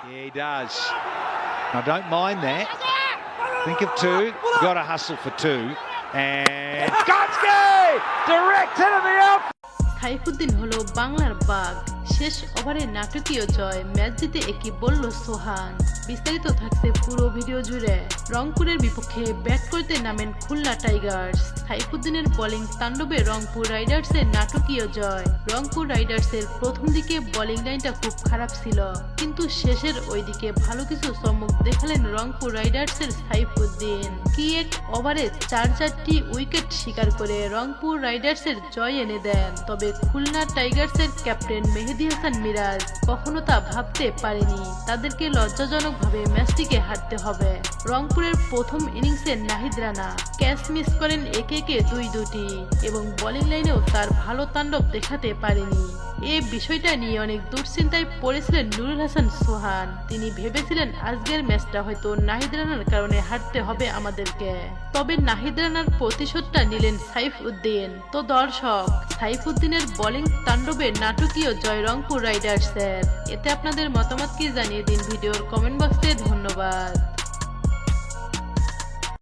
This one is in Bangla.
Yeah, he does. I don't mind that. Think of two. Got to hustle for two. And Gonski! Direct into the out. Saifuddin হলো বাংলার বাঘ। শেষ ওভারে নাটকীয় জয়, ম্যাচ জিতে একই বলল সোহান। বিস্তারিত থাকছে পুরো ভিডিও জুড়ে। রংপুরের বিপক্ষে ব্যাট করতে নামেন খুলনা টাইগার্স। সাইফুদ্দিনের বোলিং তাণ্ডবে রংপুর রাইডার্সের নাটকীয় জয়। রংপুর রাইডার্সের প্রথম দিকে বোলিং লাইনটা খুব খারাপ ছিল, কিন্তু শেষের ওই দিকে ভালো কিছু চমক দেখালেন রংপুর রাইডার্সের সাইফুদ্দিন। কি এক ওভারে 4-4টি উইকেট শিকার করে রংপুর রাইডার্সের জয় এনে দেন। তবে খুলনা টাইগার্সের ক্যাপ্টেন মেহেদী হাসান মিরাজ কখনো তা ভাবতে পারেনি তাদেরকে লজ্জাজনকভাবে ম্যাচটিকে হারতে হবে। রংপুরের প্রথম ইনিংসে নাহিদ রানা ক্যাচ মিস করেন একে একে দুটি এবং বোলিং লাইনেও তার ভালো তাণ্ডব দেখাতে পারেনি। এই বিষয়টা নিয়ে অনেক দুশ্চিন্তায় পড়েছিলেন নুরুল হাসান সোহান। তিনি ভেবেছিলেন আজকের ম্যাচটা হয়তো নাহিদ রানার কারণে হারতে হবে আমাদেরকে। তবে নাহিদ রানার প্রতিশোধটা নিলেন সাইফুদ্দিন। তো দর্শক, সাইফুদ্দিনের বোলিং তাণ্ডবে নাটকীয় জয় রংপুর রাইডার্সের। এতে আপনাদের মতামত কি জানিয়ে দিন ভিডিওর কমেন্ট বক্সে। ধন্যবাদ।